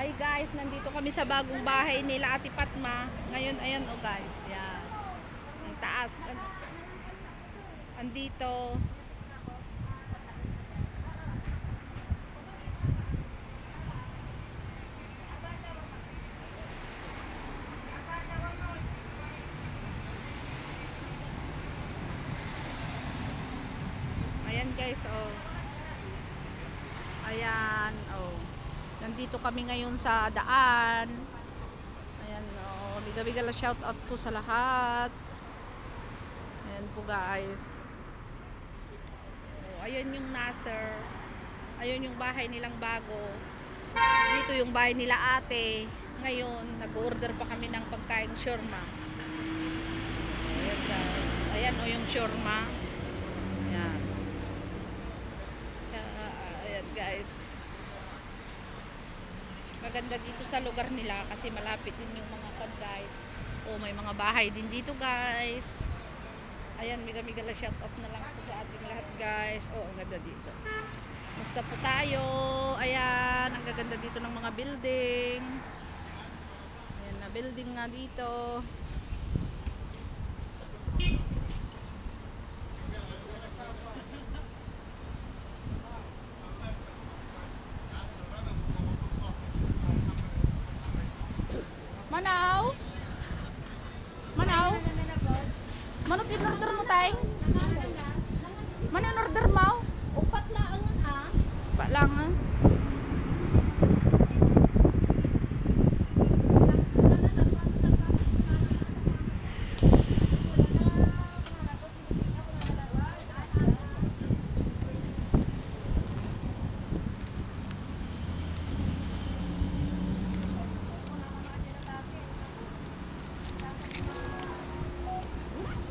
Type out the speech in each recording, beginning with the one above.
Hi guys, nandito kami sa bagong bahay nila Ate Fatma. Ngayon, ayan oh guys, yan. Ang taas. Andito. Ayan guys, oh. Ayan, oh. Nandito kami ngayon sa daan. Ayan, oh. Biga-biga la shout out po sa lahat. Ayan po guys. Oh, ayan yung Nasser. Ayun yung bahay nilang bago. Dito yung bahay nila ate. Ngayon, nag-order pa kami ng pagkain shawarma. Ayan guys. Ayan o yung shawarma. Ayan. Ayan guys. Maganda dito sa lugar nila kasi malapit din yung mga pagkain. O may mga bahay din dito guys. Ayan, miga-miga la shout out na lang po sa ating lahat guys. Oh, ang ganda dito. Basta po tayo. Ayan, ang gaganda dito ng mga building. Ayan na building nga dito. Manaw? Manaw? Manot in-order mo tayong? Mano in-order mo? Upat lang ha? Pa lang ha?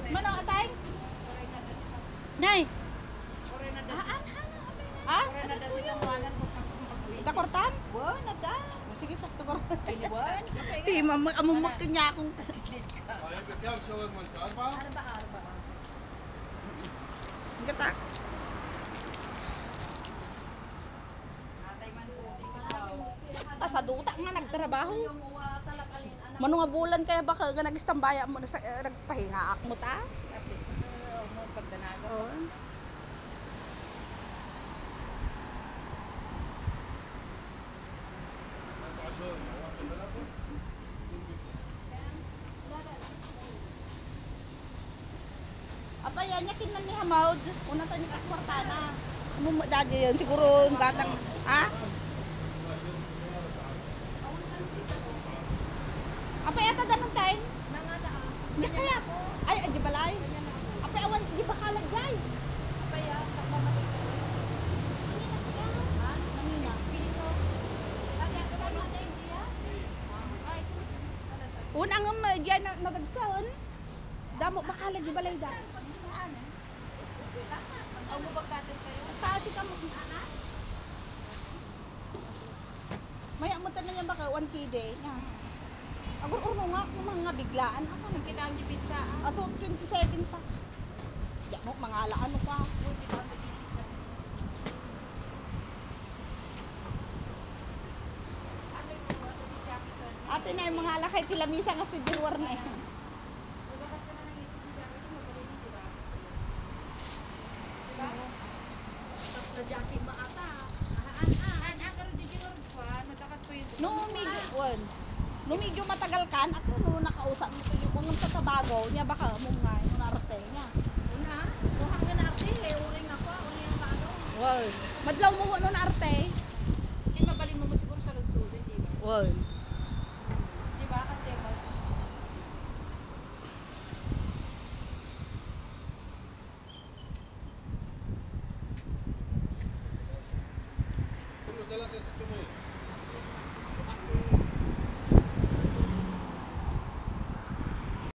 Mano atay? Nay? Ah? Sa kortan? Buwan na da. Sige, sakto kortan. Ay, buwan. Hey, mama, amumak niya akong... Arba. Gatak. Atay man po, ikaw. Sa duta nga nagtrabaho. Mano nga bulan kaya baka nga nagistambaya mo na sa nagpahinga mo ta? Mo pagdanaga. Oo. Apa yan niya kinan ni Hamaud. Una ta ni kakwartana. Dagi yun siguro ang gatang ha? Apa yata danong tayo? Nangada ah. Hindi kaya. Ay, di balay. Apa awan di bakalag jay. Apa ya? Pagmamatay ko. Ha? Nangina. Piso. Kaya sa mga day dia. Ay, sunod. Ano sa? Una nga diyan na nagagsaon. Damo bakalag di balay da. Ang mubagkatin kayo. Kasi ka mo. Maya mo tanan niya baka 1 kd nya. Agor urno nga kung mga biglaan ako nang Kita ang pizza. ato 27 pa. Ya mo mga ano pa. Uy, kita ang pizza. Ano yung mga jacket? Ate na yung mga alakay tilamisa nga si Dirwar na eh. Mabakas ka na ng ito jacket mo, magaling di ba? Diba? Tapos na jacket maata. Karon di ginurod pa, natakas ko yung No medyo matagal kan ato no nakausap mo to yung kung sa Tabago niya baka mo nga yung narte niya. una, kuha nga na arte, uring ako, uring ang paano. Wow. Madlaw mo no narte. Kin mabalin mo siguro sa lunsod, di ba? Wow. Di ba? Kasi Vamos, dale,